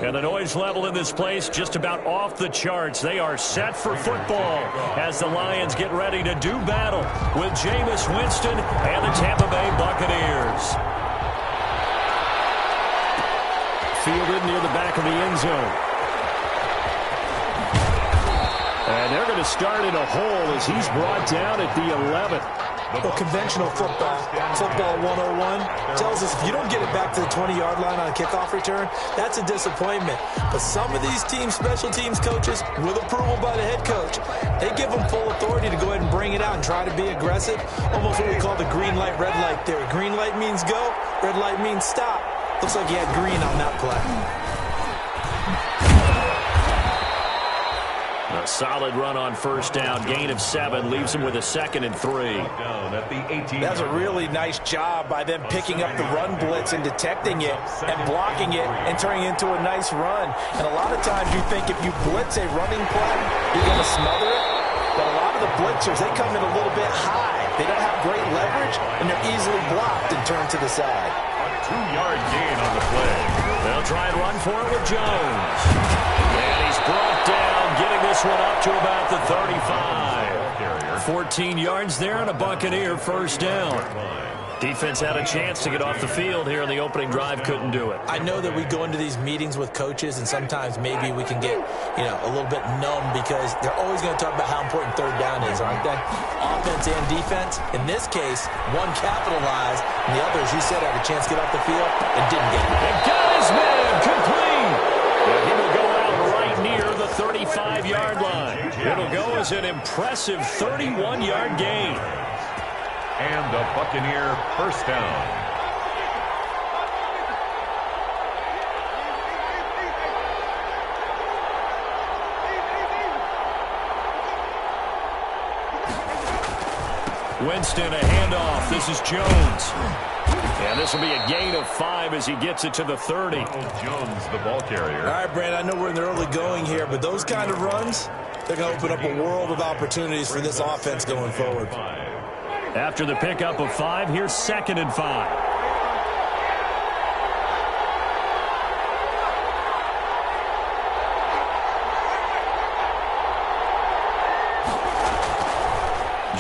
And the noise level in this place just about off the charts. They are set for football as the Lions get ready to do battle with Jameis Winston and the Tampa Bay Buccaneers. Fielded near the back of the end zone. And they're going to start in a hole as he's brought down at the 11. Well, conventional football 101, tells us if you don't get it back to the 20-yard line on a kickoff return, that's a disappointment. But some of these special teams coaches, with approval by the head coach, they give them full authority to go ahead and bring it out and try to be aggressive. Almost what we call the green light, red light theory. Green light means go, red light means stop. Looks like he had green on that play. A solid run on first down. Gain of 7 leaves him with a 2nd and 3. Down at the 18. That's a really nice job by them picking up the run blitz and detecting it and blocking it and turning it into a nice run. And a lot of times you think if you blitz a running play, you're going to smother it. But a lot of the blitzers, they come in a little bit high. They don't have great leverage, and they're easily blocked and turned to the side. A 2-yard gain on the play. They'll try and run for it with Jones. And he's brought down, getting this one up to about the 35. 14 yards there and a Buccaneer first down. Defense had a chance to get off the field here in the opening drive, couldn't do it. I know that we go into these meetings with coaches, and sometimes maybe we can get, a little bit numb because they're always going to talk about how important third down is, aren't they? Offense and defense. In this case, one capitalized, and the other, as you said, had a chance to get off the field and didn't get it. And got his man complete. And he will go out right near the 35-yard line. It'll go as an impressive 31-yard gain. And a Buccaneer first down. Winston, a handoff. This is Jones. And this will be a gain of 5 as he gets it to the 30. Jones, the ball carrier. All right, Brad, I know we're in the early going here, but those kind of runs, they're going to open up a world of opportunities for this offense going forward. After the pickup of 5, here's 2nd and 5.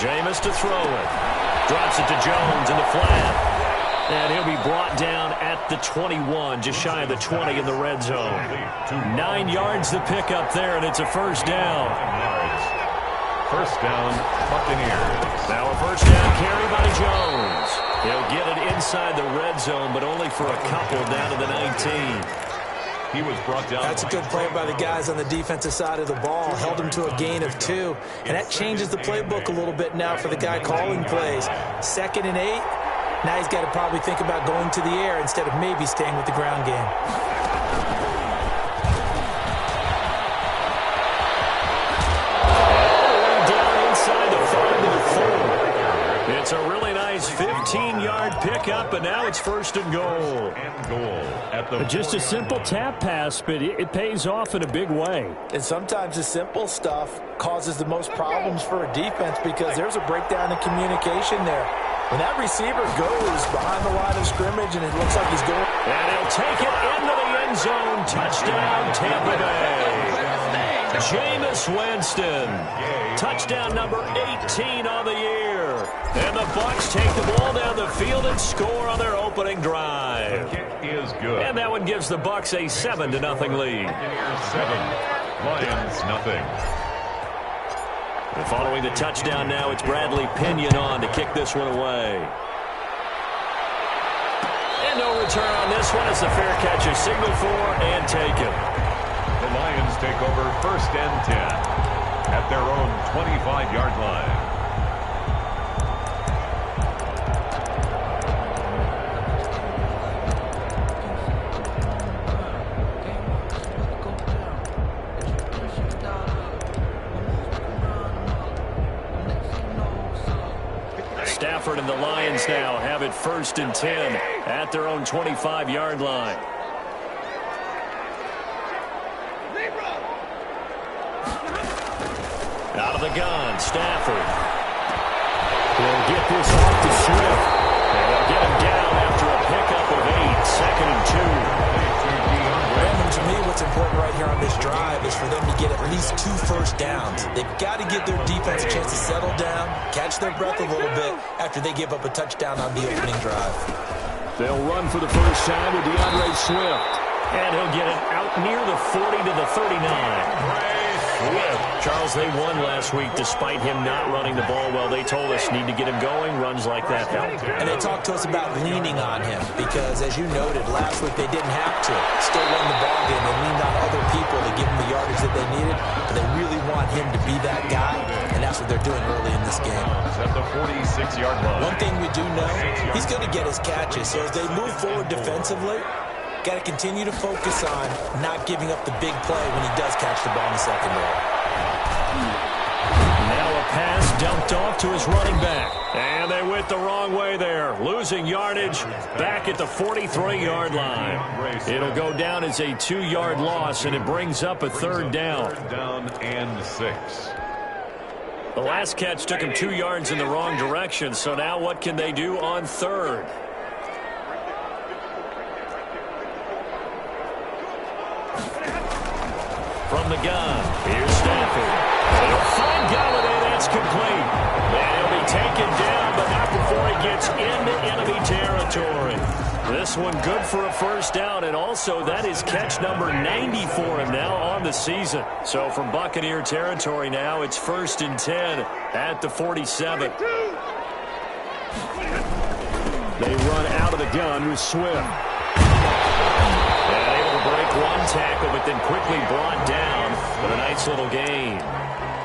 Jameis to throw it. Drops it to Jones in the flat. And he'll be brought down at the 21, just shy of the 20 in the red zone. 9 yards the pickup there, and it's a first down. First down, Buccaneers. Now a first down carry by Jones. He'll get it inside the red zone, but only for a couple down to the 19. He was brought down. That's a good play by the guys on the defensive side of the ball. Held him to a gain of 2. And that changes the playbook a little bit now for the guy calling plays. 2nd and 8. Now he's got to probably think about going to the air instead of maybe staying with the ground game. It's a really nice 15-yard pickup, and now it's 1st and goal. Just a simple tap pass, but it pays off in a big way. And sometimes the simple stuff causes the most problems for a defense because there's a breakdown in communication there. When that receiver goes behind the line of scrimmage and it looks like he's going. And he'll take it into the end zone. Touchdown, Tampa Bay. Jameis Winston. Touchdown number 18 on the year. And the Bucs take the ball down the field and score on their opening drive. The kick is good. And that one gives the Bucs a 7-0 lead. 7, Lions nothing. And following the touchdown now, it's Bradley Pinion on to kick this one away. And no return on this one. It's a fair catch, a signal for and taken. The Lions take over 1st and 10 at their own 25-yard line. Stafford and the Lions now have it 1st and 10 at their own 25-yard line. Out of the gun, Stafford. He'll get this off to Swift. And they'll get him down after a pickup of 8, 2nd and 2. And to me, what's important right here on this drive is for them to get at least 2 first downs. They've got to give their defense a chance to settle down, catch their breath a little bit after they give up a touchdown on the opening drive. They'll run for the first time with DeAndre Swift. And he'll get it out near the 40 to the 39. Charles, they won last week despite him not running the ball well. They told us need to get him going. Runs like that help. And they talked to us about leaning on him because, as you noted, last week they didn't have to. Still won the ball game. They leaned on other people to give them the yardage that they needed. But they really want him to be that guy, and that's what they're doing early in this game. At the 46-yard line. One thing we do know, he's going to get his catches. So as they move forward defensively, got to continue to focus on not giving up the big play when he does catch the ball in the secondary. Now a pass dumped off to his running back. And they went the wrong way there. Losing yardage back at the 43-yard line. It'll go down as a 2-yard loss, and it brings up a third down. Third down and 6. The last catch took him 2 yards in the wrong direction, so now what can they do on third? From the gun, here's Stafford. He'll find Galladay, that's complete. And he'll be taken down, but not before he gets into enemy territory. This one good for a first down, and also that is catch number 90 for him now on the season. So from Buccaneer territory now, it's 1st and 10 at the 47. They run out of the gun with Swift. And able to break one tackle, but then quickly brought down with a nice little gain.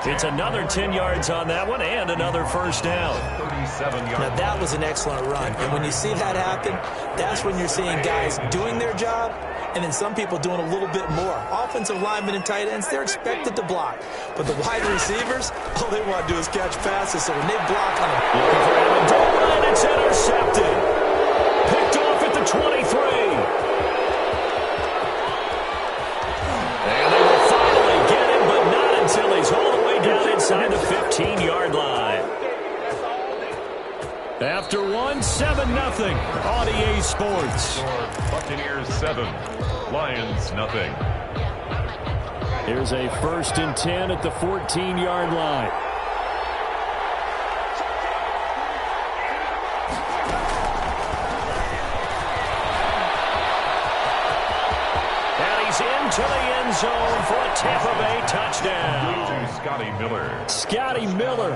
It's another 10 yards on that one and another first down. 37 yards. Now, that was an excellent run. And when you see that happen, that's when you're seeing guys doing their job and then some people doing a little bit more. Offensive linemen and tight ends, they're expected to block. But the wide receivers, all they want to do is catch passes. So when they block on them. Looking for Amendola, and it's intercepted. Picked off at the 23. And they will finally get him, but not until he's all the way down inside the 15-yard line. After 1, 7-0 on EA Sports. Buccaneers 7, Lions nothing. Here's a 1st and 10 at the 14-yard line. To the end zone for a Tampa Bay touchdown. Scotty Miller. Scotty Miller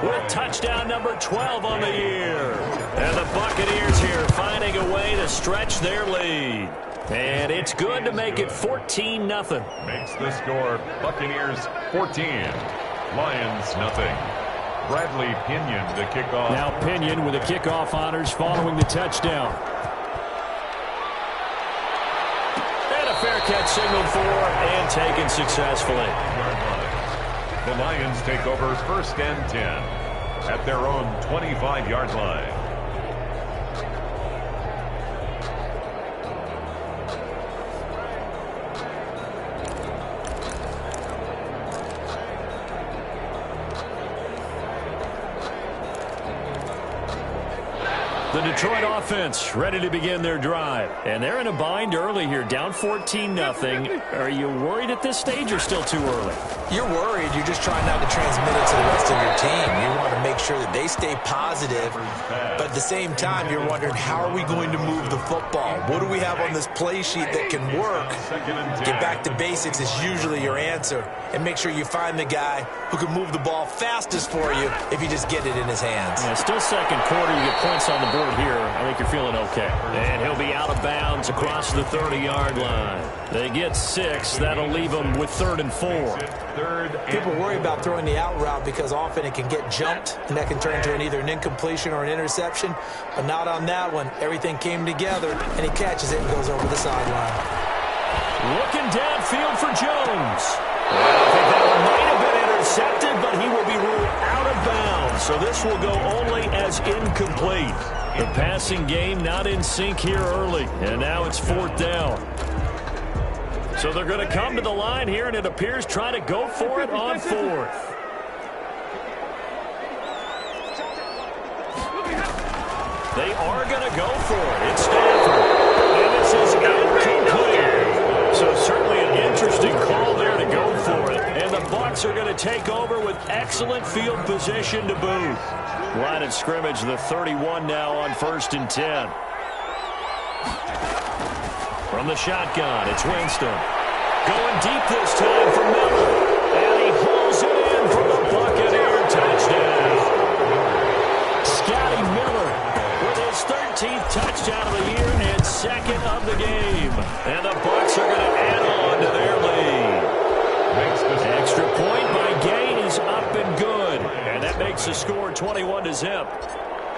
with touchdown number 12 on the year. And the Buccaneers here finding a way to stretch their lead. And it's good to make it 14-0. Makes the score Buccaneers 14, Lions nothing. Bradley Pinion the kickoff. Now Pinion with the kickoff honors following the touchdown. Fair catch signaled for and taken successfully. The Lions take over 1st and 10 at their own 25-yard line. The Detroit offense ready to begin their drive. And they're in a bind early here, down 14-0. Are you worried at this stage or still too early? You're worried. You're just trying not to transmit it to the rest of your team. You want to make sure that they stay positive. But at the same time, you're wondering, how are we going to move the football? What do we have on this play sheet that can work? Get back to basics is usually your answer. And make sure you find the guy who can move the ball fastest for you if you just get it in his hands. Yeah, still second quarter. You get points on the board here. I think you're feeling okay. And he'll be out of bounds across the 30-yard line. They get 6. That'll leave them with 3rd and 4. People worry about throwing the out route because often it can get jumped, and that can turn into either an incompletion or an interception. But not on that one. Everything came together, and he catches it and goes over the sideline. Looking downfield for Jones. Well, I think that one might have been intercepted, but he will be ruled out of bounds. So this will go only as incomplete. The passing game not in sync here early, and now it's 4th down. So they're going to come to the line here, and it appears try to go for it on 4th. They are going to go for it. It's Stafford. And this is incomplete. So certainly an interesting Bucs are going to take over with excellent field position to boot. Line of scrimmage, the 31 now on 1st and 10. From the shotgun, it's Winston. Going deep this time for Miller. And he hauls it in for the Buccaneer touchdown. Scotty Miller with his 13th touchdown of the year and 2nd of the game. And the Bucs are going to add on to their lead. Extra point by Gain is up and good. And that makes the score 21-0.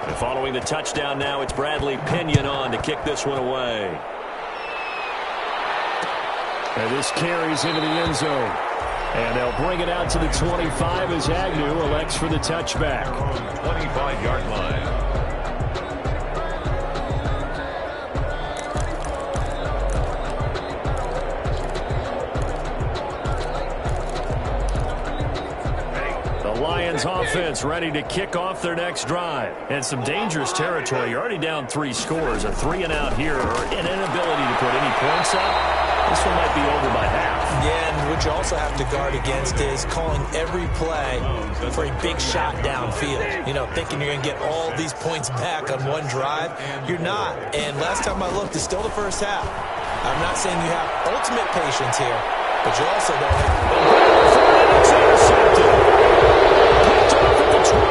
And following the touchdown now, it's Bradley Pinion on to kick this one away. And this carries into the end zone. And they'll bring it out to the 25 as Agnew elects for the touchback. 25-yard line. Lions offense ready to kick off their next drive. And some dangerous territory. You're already down 3 scores. A 3-and-out here or an inability to put any points up. This one might be over by half. Yeah, and what you also have to guard against is calling every play for a big shot downfield. You know, thinking you're going to get all these points back on one drive. You're not. And last time I looked, it's still the first half. I'm not saying you have ultimate patience here, but you also don't have... It's intercepted. Picked off at the 21.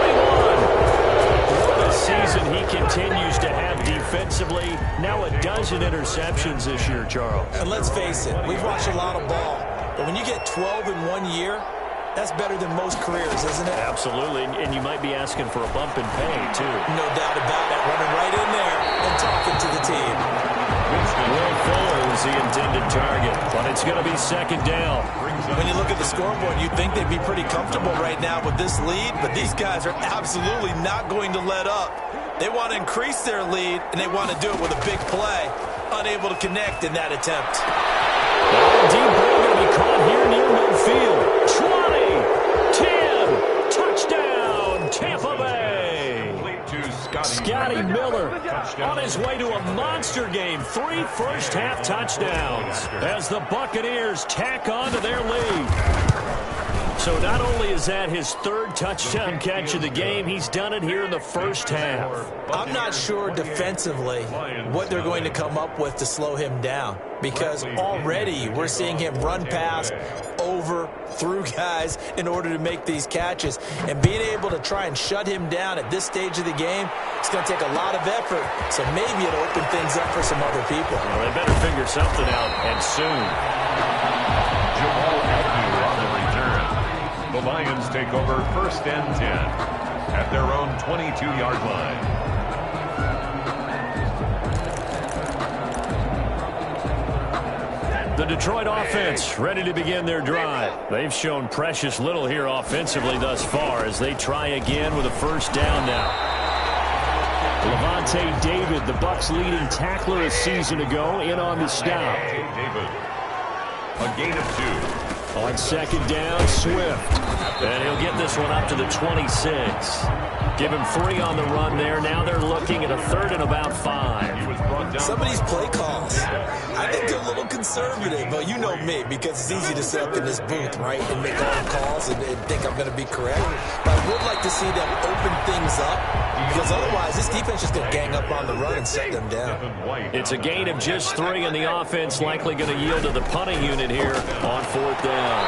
What a season he continues to have defensively. Now a dozen interceptions this year, Charles. And let's face it, we've watched a lot of ball. But when you get 12 in 1 year, that's better than most careers, isn't it? Absolutely, and you might be asking for a bump in pay, too. No doubt about it. Running right in there and talking to the team. Will Fuller was the intended target, but it's going to be 2nd down. When you look at the scoreboard, you'd think they'd be pretty comfortable right now with this lead, but these guys are absolutely not going to let up. They want to increase their lead, and they want to do it with a big play. Unable to connect in that attempt. Deep ball going to be caught here near midfield. 20, 10, touchdown, Tampa Bay. Scotty Miller on his way to a monster game. 3 first-half touchdowns as the Buccaneers tack on to their lead. So not only is that his 3rd touchdown catch of the game, he's done it here in the first half. I'm not sure defensively what they're going to come up with to slow him down, because already we're seeing him run past, over, through guys in order to make these catches. And being able to try and shut him down at this stage of the game, it's going to take a lot of effort. So maybe it'll open things up for some other people. Well, they better figure something out, and soon. Jamal Agnew on the return. The Lions take over 1st and 10 at their own 22-yard line. The Detroit offense ready to begin their drive. They've shown precious little here offensively thus far as they try again with a 1st down now. Levante David, the Bucs' leading tackler a season ago, in on the stop. David, a gain of 2. On 2nd down, Swift. And he'll get this one up to the 26. Give him 3 on the run there. Now they're looking at a 3rd and about 5. Some of these play calls, I think they're a little conservative. But you know me, because it's easy to sit up in this booth, right, and make all the calls and think I'm going to be correct. But I would like to see them open things up, because otherwise this defense is going to gang up on the run and shut them down. It's a gain of just 3, and the offense likely going to yield to the punting unit here on 4th down.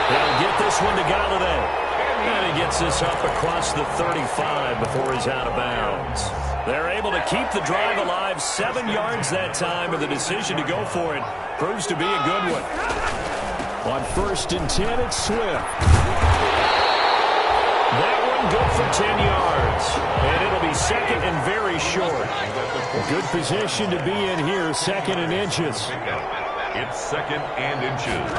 They'll get this one to Galladay. And he gets this up across the 35 before he's out of bounds. They're able to keep the drive alive. 7 yards that time, and the decision to go for it proves to be a good one. On 1st and 10, it's Swift. That one good for 10 yards. And it'll be 2nd and very short. A good position to be in here, 2nd and inches. It's 2nd and inches.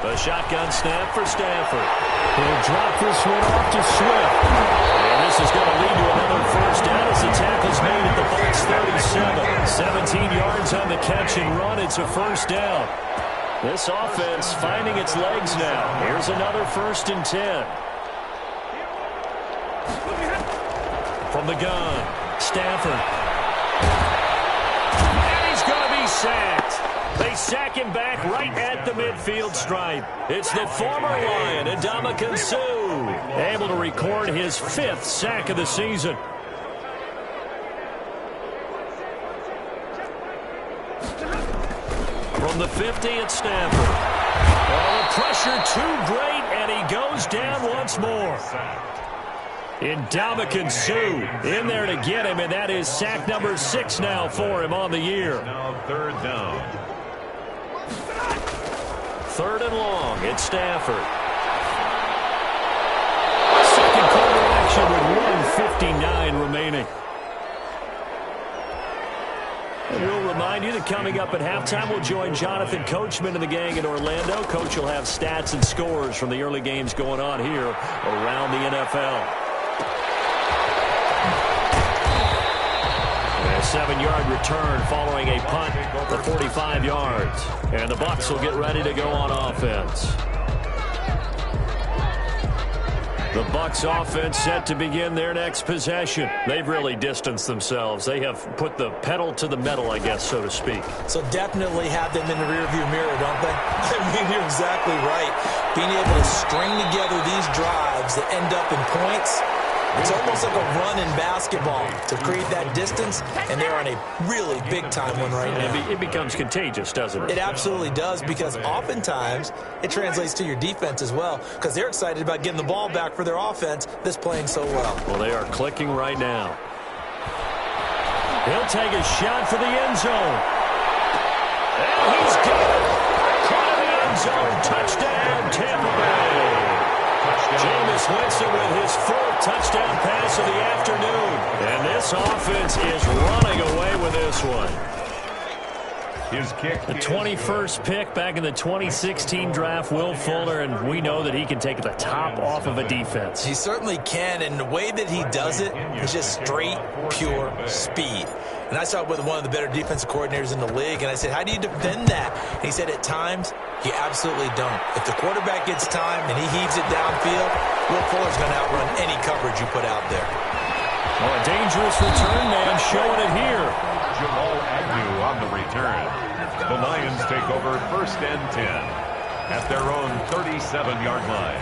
The shotgun snap for Stafford. He'll drop this one off to Swift. And this is going to lead to another 1st down as the tackle's made at the Bucs' 37. 17 yards on the catch and run. It's a 1st down. This offense finding its legs now. Here's another 1st and 10. From the gun, Stafford. And he's going to be sacked. They sack him back right at the midfield. midfield stripe. It's the former Lion, Ndamukong Suh, able to record his 5th sack of the season. From the 50, it's Stafford. Oh, the pressure too great, and he goes down once more. Ndamukong Suh in there to get him, and that is sack number 6 now for him on the year. Now 3rd down. 3rd and long, it's Stafford. Second quarter action with 1:59 remaining. We'll remind you that coming up at halftime, we'll join Jonathan Coachman and the gang in Orlando. Coach will have stats and scores from the early games going on here around the NFL. A 7-yard return following a punt for 45 yards. And the Bucs will get ready to go on offense. The Bucs offense set to begin their next possession. They've really distanced themselves. They have put the pedal to the metal, I guess, so to speak. So definitely have them in the rearview mirror, don't they? I mean, you're exactly right. Being able to string together these drives that end up in points, it's almost like a run in basketball to create that distance, and they're on a really big-time one right now. It becomes contagious, doesn't it? It absolutely does, because oftentimes it translates to your defense as well, because they're excited about getting the ball back for their offense that's playing so well. Well, they are clicking right now. He'll take a shot for the end zone. And he's got it. Caught in the end zone. Touchdown, Tampa Bay. Jameis Winston with his 4th touchdown pass of the afternoon. And this offense is running away with this one. His kick. The 21st pick back in the 2016 draft, Will Fuller, and we know that he can take the top off of a defense. He certainly can, and the way that he does it is just straight, pure speed. And I saw it with one of the better defensive coordinators in the league, and I said, how do you defend that? And he said, at times, you absolutely don't. If the quarterback gets time and he heaves it downfield, Will Fuller's going to outrun any coverage you put out there. Oh, a dangerous return man showing it here. Jamal Agnew on the return. The Lions take over 1st and 10 at their own 37-yard line.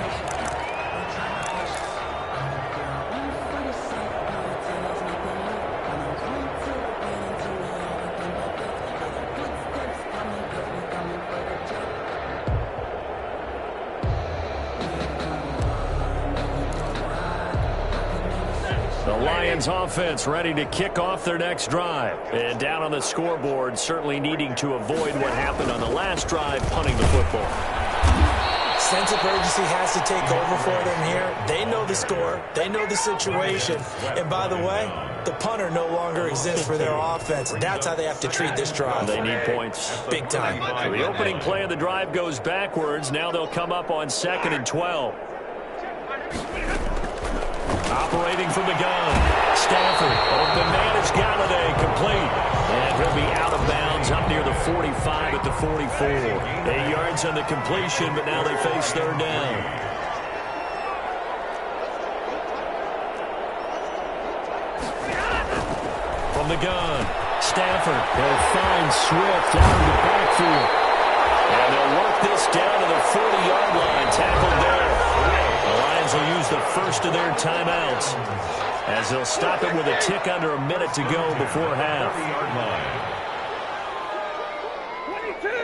Lions offense ready to kick off their next drive. And down on the scoreboard, certainly needing to avoid what happened on the last drive, punting the football. Sense of urgency has to take over for them here. They know the score. They know the situation. And by the way, the punter no longer exists for their offense. That's how they have to treat this drive. They need points. Big time. So the opening play of the drive goes backwards. Now they'll come up on 2nd and 12. Operating from the gun, Stafford. Open man is Galladay, complete. And he'll be out of bounds up near the 45 at the 44. 8 yards on the completion, but now they face 3rd down. From the gun, Stafford. He'll find Swift out of the backfield. And they'll work this down to the 40-yard line, tackled there. The Lions will use the first of their timeouts as they'll stop it with a tick under a minute to go before half. 40-yard line. 22.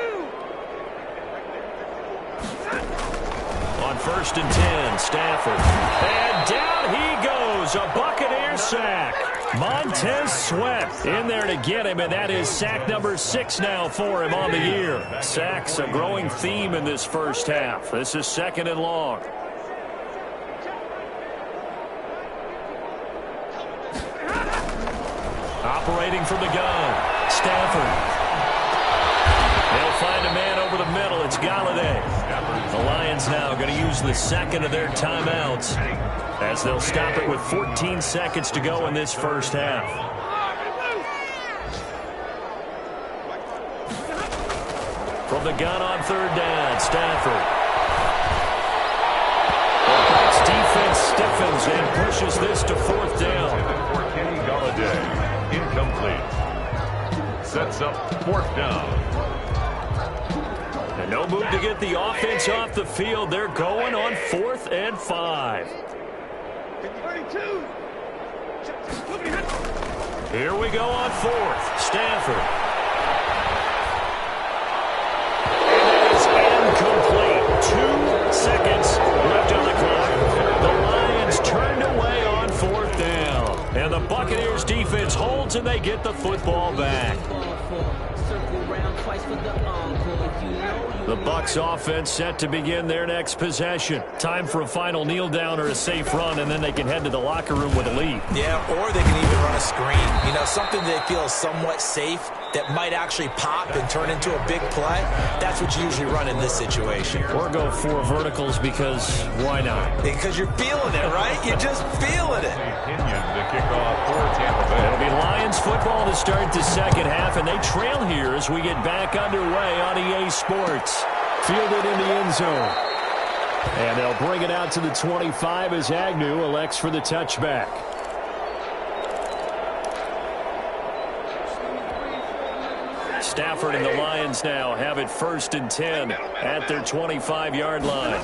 On 1st and 10, Stafford. And down he goes, a Buccaneer sack. Montez Sweat in there to get him, and that is sack number 6 now for him on the year. Sacks a growing theme in this first half. This is 2nd and long. Operating from the gun, Stafford. They'll find a man over the middle. It's Galladay. The Lions now going to use the 2nd of their timeouts as they'll stop it with 14 seconds to go in this first half. From the gun on 3rd down, Stafford. The Bucs defense stiffens and pushes this to 4th down. For Kenny Galladay. Incomplete. Sets up 4th down. No move to get the offense off the field. They're going on 4th and 5. Here we go on 4th. Stafford. And it is incomplete. 2 seconds left on the clock. The Lions turned away on 4th down. And the Buccaneers defense holds and they get the football back. The Bucs offense set to begin their next possession. Time for a final kneel down or a safe run, and then they can head to the locker room with a lead. Yeah, or they can even run a screen. You know, something they feel somewhat safe that might actually pop and turn into a big play. That's what you usually run in this situation. Or go 4 verticals because why not? Because you're feeling it, right? You're just feeling it. The kickoff for Tampa Bay. It'll be Lions football to start the second half, and they trail here as we get back underway on EA Sports. Fielded in the end zone. And they'll bring it out to the 25 as Agnew elects for the touchback. Stafford and the Lions now have it 1st and 10 at their 25-yard line.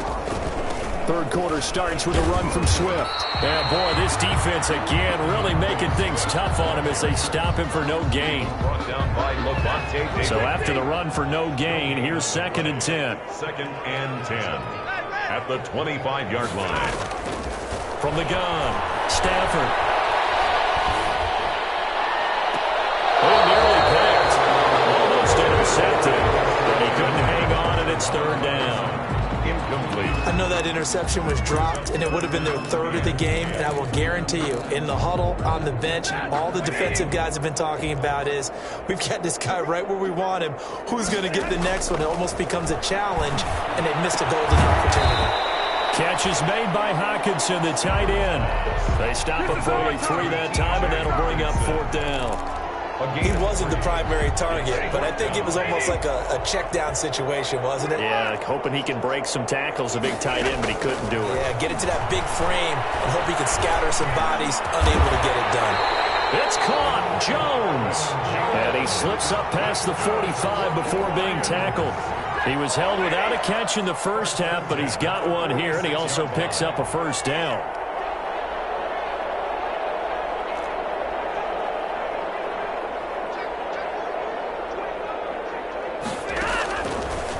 Third quarter starts with a run from Swift. And boy, this defense again really making things tough on him as they stop him for no gain. So after the run for no gain, here's 2nd and 10. 2nd and 10 at the 25-yard line. From the gun, Stafford. Oh, nearly picked. Almost intercepted, but he couldn't hang on, and it's 3rd down. Incomplete. I know that interception was dropped, and it would have been their 3rd of the game, and I will guarantee you, in the huddle, on the bench, all the defensive guys have been talking about is, we've got this guy right where we want him. Who's going to get the next one? It almost becomes a challenge, and they missed a golden opportunity. Catch is made by Hockenson, the tight end. They stop him for only 3 that time, and that'll bring up 4th down. He wasn't the primary target, but I think it was almost like a check-down situation, wasn't it? Yeah, like hoping he can break some tackles, a big tight end, but he couldn't do it. Yeah, get it to that big frame and hope he can scatter some bodies, unable to get it done. It's caught, Jones. And he slips up past the 45 before being tackled. He was held without a catch in the first half, but he's got one here, and he also picks up a 1st down.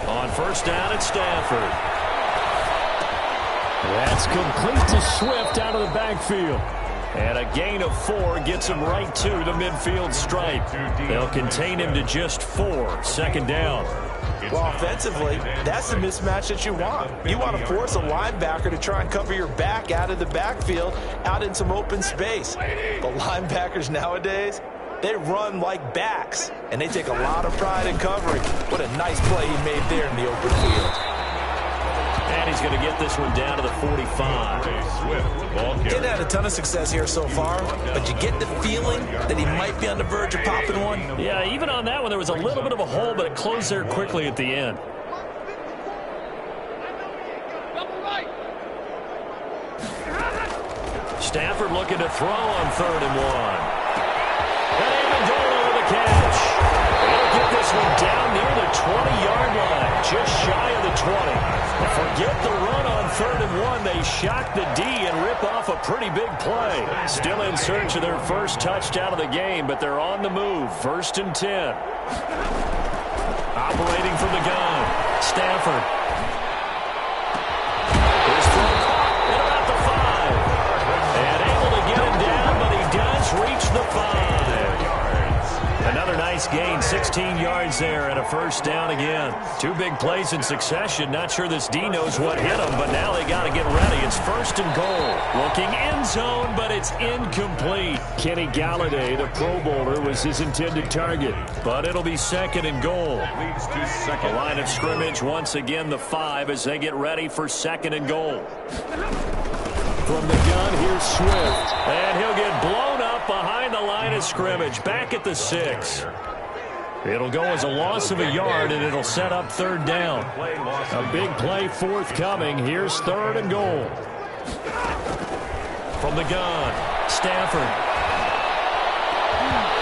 On 1st down at Stafford. That's complete to Swift out of the backfield. And a gain of 4 gets him right to the midfield stripe. They'll contain him to just 4. 2nd down. Well, offensively, that's the mismatch that you want. You want to force a linebacker to try and cover your back out of the backfield, out in some open space. But linebackers nowadays, they run like backs, and they take a lot of pride in covering. What a nice play he made there in the open field. And he's going to get this one down to the 45. Didn't have a ton of success here so far, but you get the feeling that he might be on the verge of popping one. Yeah, even on that one, there was a little bit of a hole, but it closed there quickly at the end. Stafford looking to throw on 3rd and 1. And Amendola with a catch. He'll get this one down near the 20-yard line, just shy of the 20. Forget the run on 3rd and 1. They shock the D and rip off a pretty big play. Still in search of their first touchdown of the game, but they're on the move. 1st and 10. Operating from the gun, Stafford. His throw caught at about the 5. And able to get him down, but he does reach the 5. Another nice gain, 16 yards there, and a 1st down again. 2 big plays in succession. Not sure this D knows what hit them, but now they got to get ready. It's 1st and goal. Looking end zone, but it's incomplete. Kenny Galladay, the Pro Bowler, was his intended target, but it'll be 2nd and goal. Leads to 2nd. The line of scrimmage, once again, the 5 as they get ready for 2nd and goal. From the gun, here's Swift. And he'll get blown up behind the line of scrimmage. Back at the 6. It'll go as a loss of a yard, and it'll set up 3rd down. A big play forthcoming. Here's 3rd and goal. From the gun, Stafford.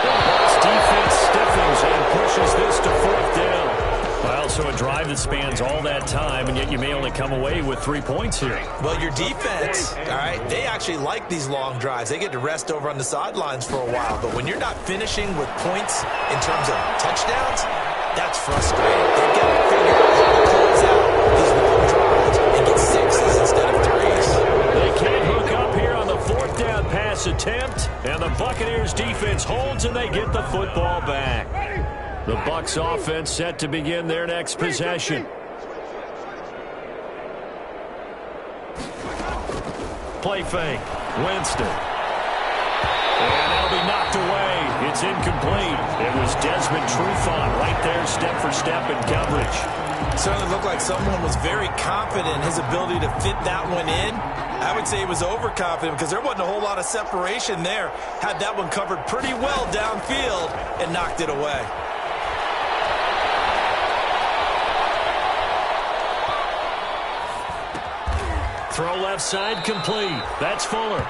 The Bucs defense stiffens and pushes this to 4th down. Well, so a drive that spans all that time, and yet you may only come away with 3 points here. Well, your defense, all right, they actually like these long drives. They get to rest over on the sidelines for a while. But when you're not finishing with points in terms of touchdowns, that's frustrating. They've got to figure out how to close out these long drives and get sixes instead of threes. They can't hook up here on the fourth down pass attempt, and the Buccaneers defense holds, and they get the football back. The Bucs offense set to begin their next possession. Play fake. Winston. And that'll be knocked away. It's incomplete. It was Desmond Trufant right there, step for step in coverage. Certainly looked like someone was very confident in his ability to fit that one in. I would say he was overconfident because there wasn't a whole lot of separation there. Had that one covered pretty well downfield and knocked it away. Throw left side complete. That's Fuller.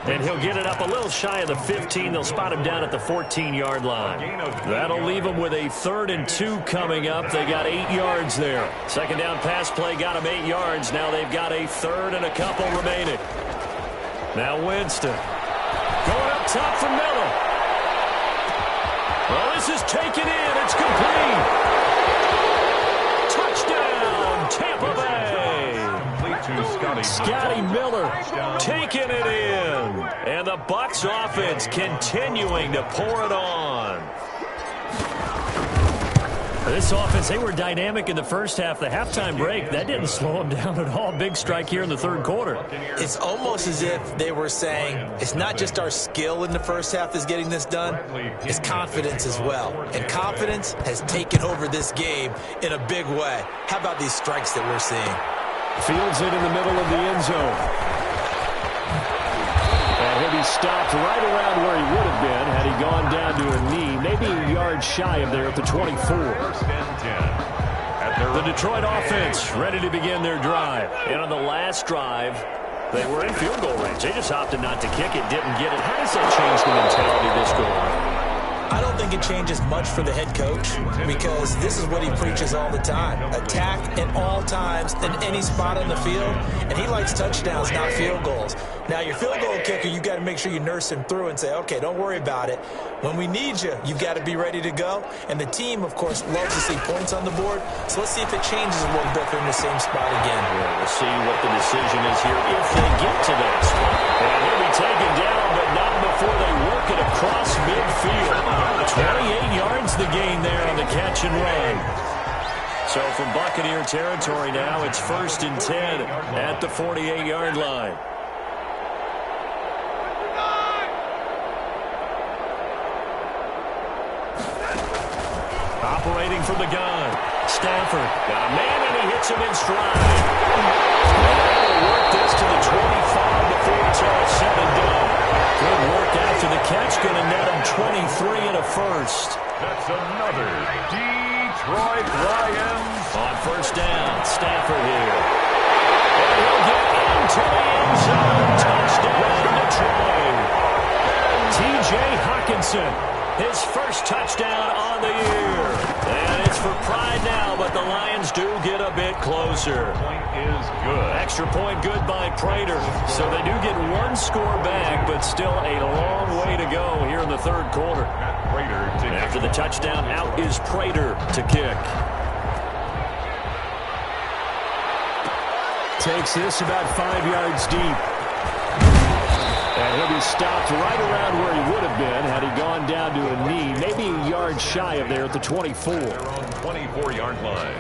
And he'll get it up a little shy of the 15. They'll spot him down at the 14-yard line. That'll leave them with a 3rd and 2 coming up. They got 8 yards there. Second down pass play got them 8 yards. Now they've got a 3rd and a couple remaining. Now Winston. Going up top for Miller. Well, this is taken in. It's complete. Touchdown, Tampa Bay. Scotty Miller taking it in. And the Bucs offense continuing to pour it on. This offense, they were dynamic in the first half. The halftime break, that didn't slow them down at all. Big strike here in the third quarter. It's almost as if they were saying, it's not just our skill in the first half that's getting this done, it's confidence as well. And confidence has taken over this game in a big way. How about these strikes that we're seeing? Fields it in the middle of the end zone. And he'll be stopped right around where he would have been had he gone down to a knee, maybe a yard shy of there at the 24. The Detroit offense ready to begin their drive. And on the last drive, they were in field goal range. They just opted not to kick it, didn't get it. How does that change the mentality this go on? I don't think it changes much for the head coach because this is what he preaches all the time. Attack at all times in any spot on the field, and he likes touchdowns, not field goals. Now, your field goal kicker, you've got to make sure you nurse him through and say, okay, don't worry about it. When we need you, you've got to be ready to go. And the team, of course, loves to see points on the board. So let's see if it changes a little bit if they're in the same spot again. Yeah, we'll see what the decision is here if they get to that spot. And he'll be taken down, but not before they work it across midfield. 28 yards the gain there on the catch and run. So from Buccaneer territory now, it's 1st and 10 at the 48-yard line. Operating from the gun. Stafford got a man, and he hits him in stride. And he'll work this to the 25 before it's all said and done. Good work after the catch. Going to net him 23 and a first. That's another Detroit Lions. On first down, Stafford here. And he'll get into the end zone. Touchdown, Detroit. T.J. Hockenson, his first touchdown on the year. And it's for pride now, but the Lions do get a bit closer. Point is good. Extra point good by Prater. So they do get one score back, but still a long way to go here in the third quarter. After the touchdown, out is Prater to kick. Takes this about 5 yards deep. And he'll be stopped right around where he would have been had he gone down to a knee, maybe a yard shy of there at the 24. Their own 24-yard line.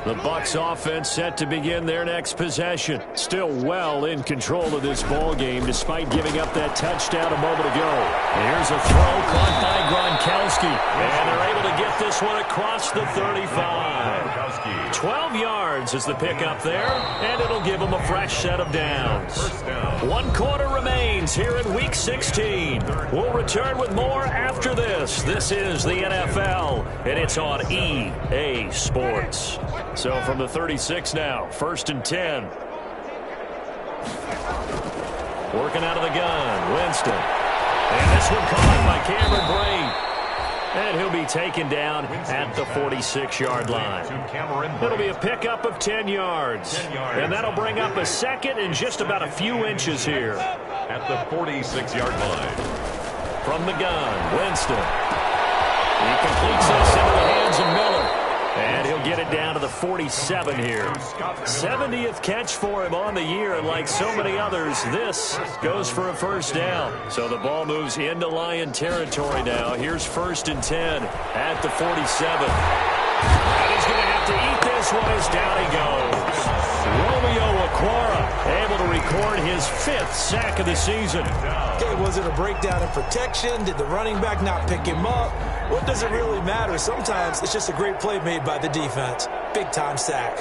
The Bucs offense set to begin their next possession. Still well in control of this ball game despite giving up that touchdown a moment ago. Here's a throw caught by Gronkowski. And they're able to get this one across the 35. 12 yards is the pickup there, and it'll give them a fresh set of downs. 1 quarter remains here in Week 16. We'll return with more after this. This is the NFL, and it's on EA Sports. So from the 36 now, 1st and 10. Working out of the gun, Winston. And this one caught by Cameron Brate. And he'll be taken down at the 46-yard line. It'll be a pickup of 10 yards. And that'll bring up a second and just about a few inches here. At the 46-yard line. From the gun, Winston. He completes this into the hands of Miller. And he'll get it down to the 47 here. 70th catch for him on the year, and like so many others, this goes for a first down. So the ball moves into Lion territory now. Here's 1st and 10 at the 47. And he's going to have to eat this one as down he goes. Romeo Okwara able to record his 5th sack of the season. Okay, was it a breakdown in protection? Did the running back not pick him up? What does it really matter? Sometimes it's just a great play made by the defense. Big-time sack.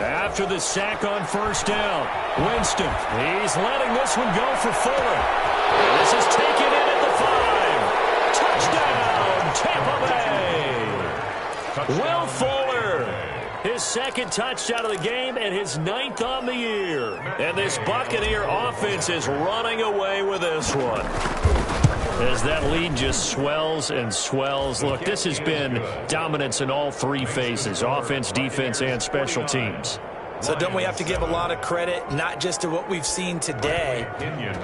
After the sack on 1st down, Winston, he's letting this one go for Fuller. And this is taken in at the 5. Touchdown, Tampa Bay. Will Fuller, his 2nd touchdown of the game and his 9th on the year. And this Buccaneer offense is running away with this one. As that lead just swells and swells. Look, this has been dominance in all 3 phases, offense, defense, and special teams. So don't we have to give a lot of credit, not just to what we've seen today,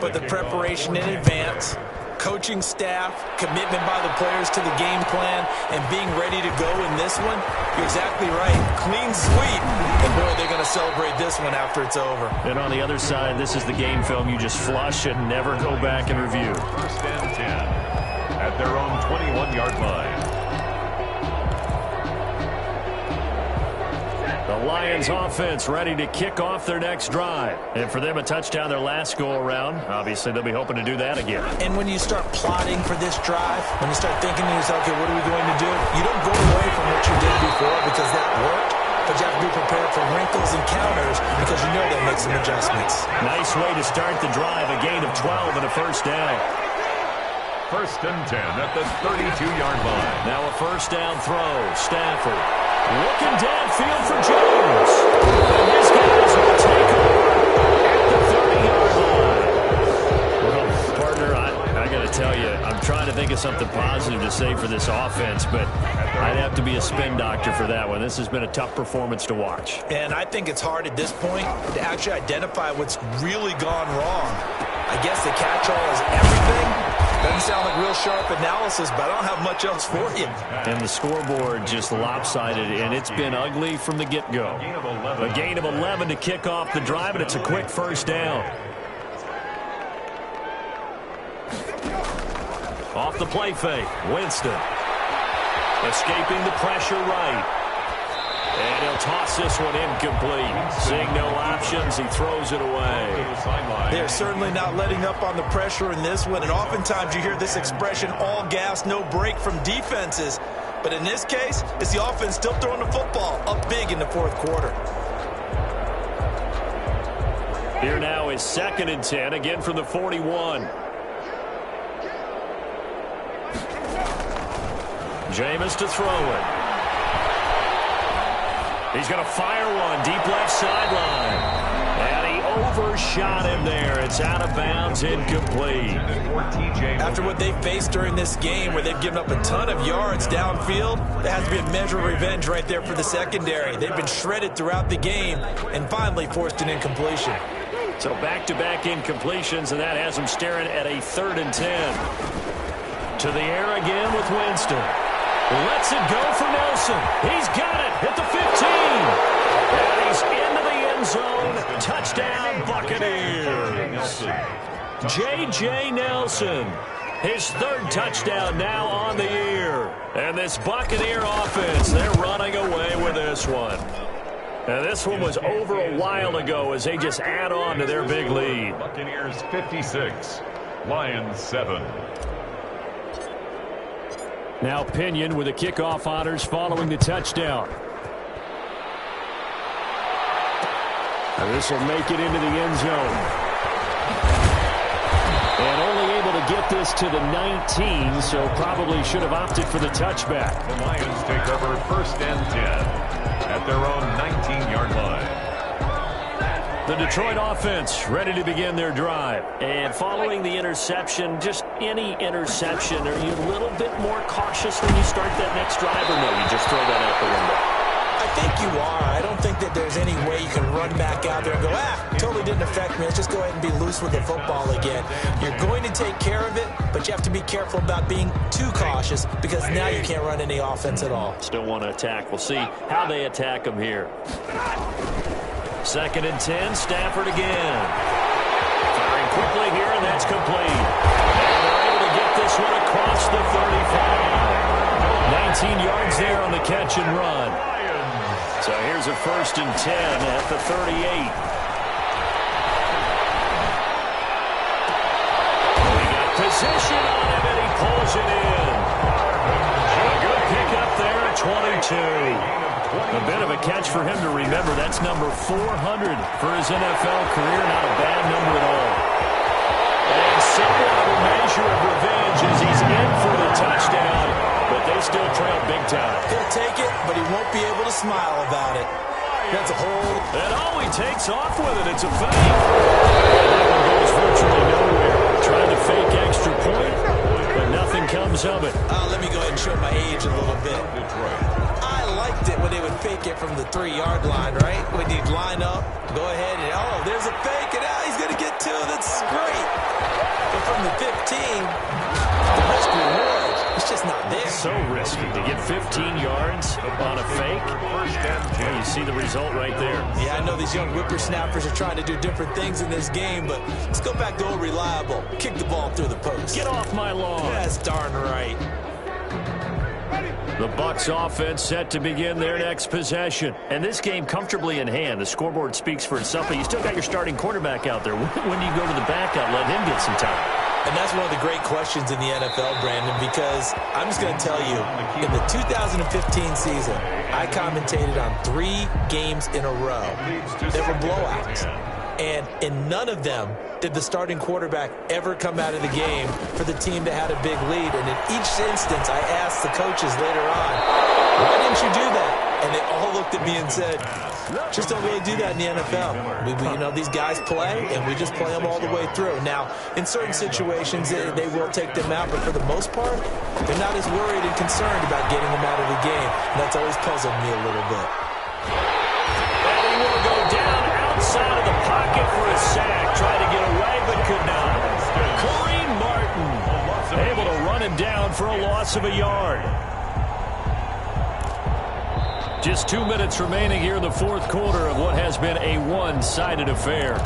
but the preparation in advance, coaching staff, commitment by the players to the game plan, and being ready to go in this one? You're exactly right. Clean sweep. And boy, they're going to celebrate this one after it's over. And on the other side, this is the game film you just flush and never go back and review. 1st and 10 at their own 21-yard line. The Lions offense ready to kick off their next drive. And for them, a touchdown their last go-around. Obviously, they'll be hoping to do that again. And when you start plotting for this drive, when you start thinking to yourself, okay, what are we going to do? You don't go away from what you did before because that worked, but you have to be prepared for wrinkles and counters because you know they'll make some adjustments. Nice way to start the drive, a gain of 12 and a 1st down. 1st and 10 at the 32-yard line. Now a 1st down throw. Stafford looking downfield for Jones. And his guys will take over at the 30-yard line. Well, partner, I got to tell you, I'm trying to think of something positive to say for this offense, but I'd have to be a spin doctor for that one. This has been a tough performance to watch. And I think it's hard at this point to actually identify what's really gone wrong. I guess the catch-all is everything. Doesn't sound like real sharp analysis, but I don't have much else for you. And the scoreboard just lopsided, and it's been ugly from the get-go. A gain of 11 to kick off the drive, and it's a quick 1st down. Off the play fake, Winston. Escaping the pressure right. And he'll toss this one incomplete. Seeing no options, he throws it away. They're certainly not letting up on the pressure in this one, and oftentimes you hear this expression, all gas, no break from defenses. But in this case, it's the offense still throwing the football up big in the 4th quarter. Here now is 2nd and 10, again from the 41. Jameis to throw it. He's going to fire one deep left sideline. And he overshot him there. It's out of bounds, incomplete. After what they faced during this game where they've given up a ton of yards downfield, there has to be a measure of revenge right there for the secondary. They've been shredded throughout the game and finally forced an incompletion. So back-to-back incompletions, and that has them staring at a 3rd and 10. To the air again with Winston. Lets it go for Nelson. He's got it at the 15. And he's into the end zone. Touchdown, Buccaneers. J.J. Nelson, his 3rd touchdown now on the year. And this Buccaneer offense, they're running away with this one. And this one was over a while ago as they just add on to their big lead. Buccaneers 56, Lions 7. Now Pinion with the kickoff honors following the touchdown. And this will make it into the end zone. And only able to get this to the 19, so probably should have opted for the touchback. The Lions take over 1st and 10 at their own 19-yard line. The Detroit offense ready to begin their drive. And following the interception, just any interception, are you a little bit more cautious when you start that next drive, or no, you just throw that out the window? I think you are. I don't think that there's any way you can run back out there and go, totally didn't affect me. Let's just go ahead and be loose with the football again. You're going to take care of it, but you have to be careful about being too cautious because now you can't run any offense at all. Still want to attack. We'll see how they attack them here. 2nd and 10, Stafford again. Firing quickly here, and that's complete. And they're able to get this one across the 35. 19 yards there on the catch and run. So here's a 1st and 10 at the 38. We got position on him, and he pulls it in. A good pickup there at 22. A bit of a catch for him to remember. That's number 400 for his NFL career. Not a bad number at all. And somewhat of a measure of revenge as he's in for the touchdown, but they still trail big time. He'll take it, but he won't be able to smile about it. That's a hold. And he takes off with it. It's a fake. That one goes virtually nowhere. Trying to fake extra point, but nothing comes of it. Let me go ahead and show my age a little bit. I liked it when they would fake it from the 3-yard line, right? When you'd line up, go ahead and, there's a fake, and he's going to get 2. That's great. But from the 15, the risk reward, it's just not there. So risky to get 15 yards on a fake. Well, you see the result right there. Yeah, I know these young whippersnappers are trying to do different things in this game, but let's go back to old reliable. Kick the ball through the post. Get off my lawn. That's darn right. The Bucs offense set to begin their next possession. And this game comfortably in hand. The scoreboard speaks for itself, but you still got your starting quarterback out there. When do you go to the backup, let him get some time? And that's one of the great questions in the NFL, Brandon, because I'm just going to tell you, in the 2015 season, I commentated on 3 games in a row that were blowouts. And in none of them did the starting quarterback ever come out of the game for the team that had a big lead. And in each instance, I asked the coaches later on, why didn't you do that? And they all looked at me and said, just don't really do that in the NFL. These guys play, and we just play them all the way through. Now, in certain situations, they will take them out, but for the most part, they're not as worried and concerned about getting them out of the game. And that's always puzzled me a little bit. And he will go down outside of the pocket for a sack. Tried to get away, but could not. Kareem Martin able to run him down for a loss of a yard. Just 2 minutes remaining here in the 4th quarter of what has been a one-sided affair.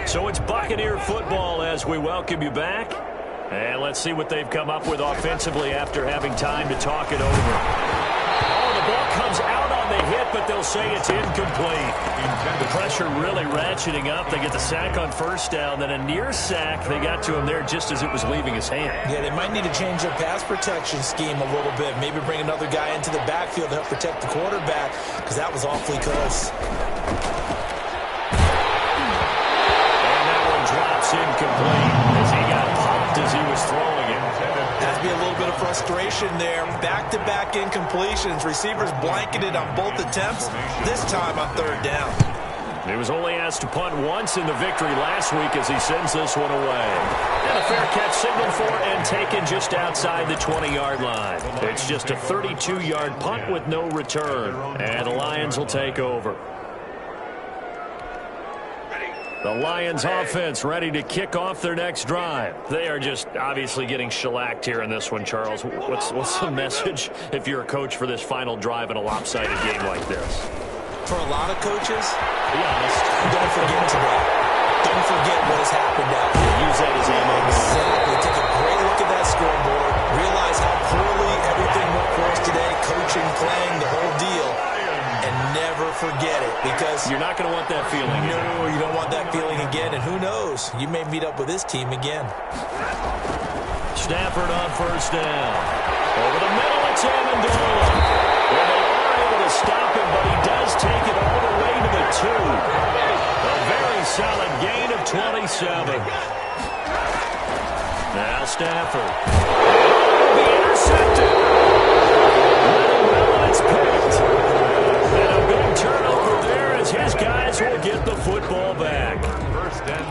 So it's Buccaneer football as we welcome you back. And let's see what they've come up with offensively after having time to talk it over. The ball comes out on the hit, but they'll say it's incomplete. The pressure really ratcheting up. They get the sack on 1st down, then a near sack. They got to him there just as it was leaving his hand. Yeah, they might need to change their pass protection scheme a little bit. Maybe bring another guy into the backfield to help protect the quarterback, because that was awfully close. And that one drops incomplete as he got popped as he was throwing it. Has to be a little bit of frustration there. Back-to-back incompletions. Receivers blanketed on both attempts. This time on 3rd down. He was only asked to punt once in the victory last week as he sends this one away. And a fair catch signaled for and taken just outside the 20-yard line. It's just a 32-yard punt with no return. And the Lions will take over. The Lions offense ready to kick off their next drive. They are just obviously getting shellacked here in this one, Charles. What's the message if you're a coach for this final drive in a lopsided game like this? For a lot of coaches, be honest, don't forget today. Don't forget what has happened out there. Use that as ammo. Exactly. Take a great look at that scoreboard. Realize how poorly everything went for us today. Coaching, playing, the whole deal. And never forget it, because you're not going to want that feeling. No, you don't want that feeling again. And who knows? You may meet up with this team again. Stafford on 1st down. Over the middle, it's Amendola. Well, they are able to stop him, but he does take it all the way to the 2. A very solid gain of 27. Now Stafford. It'll be intercepted. Running well, and it's picked. And a big turnover there as his guys will get the football back.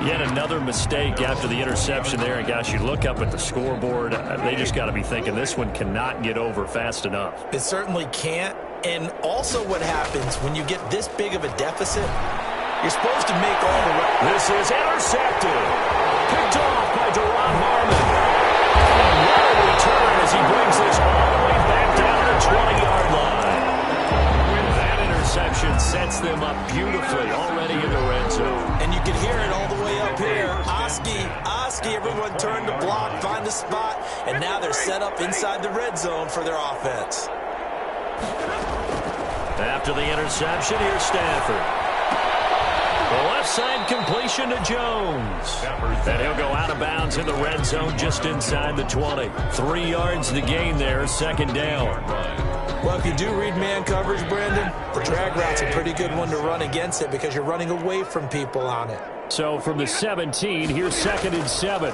Yet another mistake after the interception there. And, gosh, you look up at the scoreboard. They just got to be thinking this one cannot get over fast enough. It certainly can't. And also what happens when you get this big of a deficit, you're supposed to make all the right. This is intercepted. Picked off by Deron Harmon. And what a return as he brings this all the way back down to the 20-yard line. That interception sets them up beautifully already in the red zone. And you can hear it all the way up here. Oski, everyone turned to block, find a spot, and now they're set up inside the red zone for their offense. After the interception, here's Stafford. The left side completion to Jones. And he'll go out of bounds in the red zone just inside the 20. 3 yards to gain there, second down. Well, if you do read man coverage, Brandon, the drag route's a pretty good one to run against it because you're running away from people on it. So from the 17, here's 2nd and 7.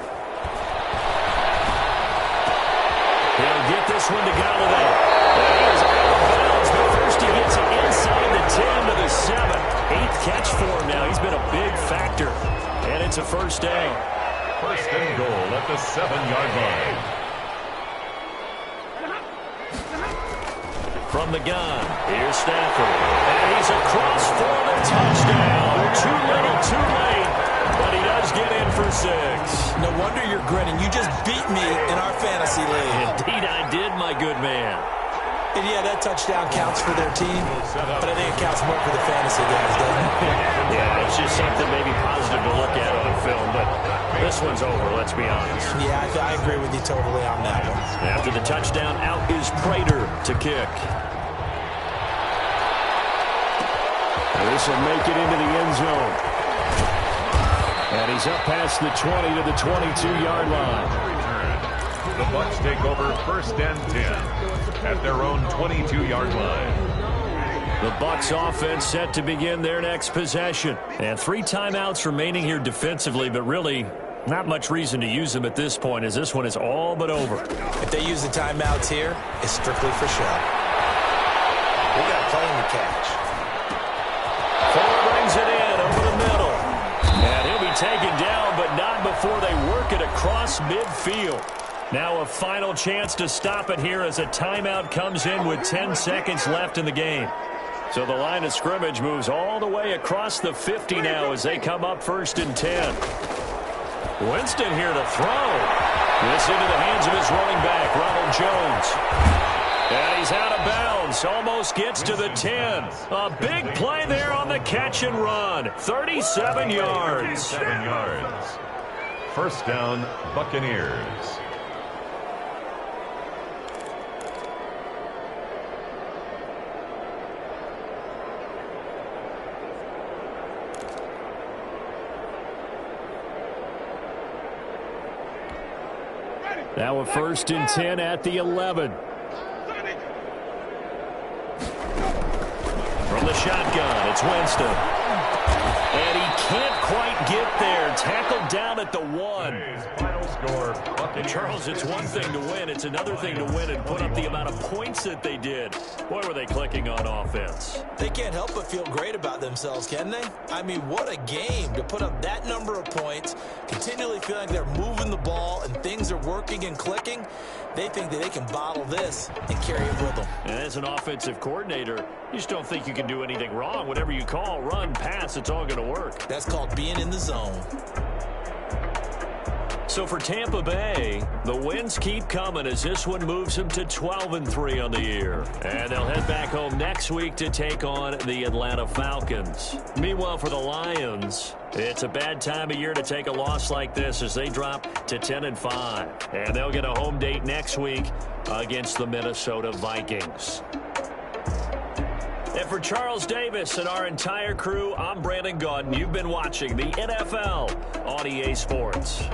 He'll get this one to Galladay. And he is out of bounds, but first he gets it inside the 10 to the 7. 8th catch for him now. He's been a big factor. And it's a first down. First and goal at the 7-yard line. From the gun, here's Stafford. And he's across for the touchdown. Too little, too late. But he does get in for 6. No wonder you're grinning. You just beat me in our fantasy league. Indeed I did, my good man. And yeah, that touchdown counts for their team, but I think it counts more for the fantasy guys, doesn't it? Yeah, it's just something maybe positive to look at on film, but this one's over, let's be honest. Yeah, I agree with you totally on that one. After the touchdown, out is Prater to kick. This will make it into the end zone. And he's up past the 20 to the 22-yard line. The Bucs take over 1st and 10 at their own 22-yard line. The Bucs offense set to begin their next possession. And 3 timeouts remaining here defensively, but really not much reason to use them at this point as this one is all but over. If they use the timeouts here, it's strictly for show. We got a play in the catch. Fuller brings it in over the middle. And he'll be taken down, but not before they work it across midfield. Now a final chance to stop it here as a timeout comes in with 10 seconds left in the game. So the line of scrimmage moves all the way across the 50 now as they come up 1st and 10. Winston here to throw. This into the hands of his running back, Ronald Jones. And he's out of bounds. Almost gets to the 10. A big play there on the catch and run. 37 yards. 37 yards. First down, Buccaneers. Now a 1st and 10 at the 11. From the shotgun, it's Winston. And he can't quite get there. Tackled down at the 1. Final score, And Charles, it's one thing to win. It's another thing to win and put up the amount of points that they did. Boy, were they clicking on offense. They can't help but feel great about themselves, can they? I mean, what a game to put up that number of points, continually feel like they're moving the ball and things are working and clicking. They think that they can bottle this and carry it with them. And as an offensive coordinator, you just don't think you can do anything wrong. Whatever you call, run, pass, it's all going to work. That's called being in the zone. So for Tampa Bay, the wins keep coming as this one moves them to 12-3 on the year. And they'll head back home next week to take on the Atlanta Falcons. Meanwhile, for the Lions, it's a bad time of year to take a loss like this as they drop to 10-5. And they'll get a home date next week against the Minnesota Vikings. And for Charles Davis and our entire crew, I'm Brandon Gaudin. You've been watching the NFL on EA Sports.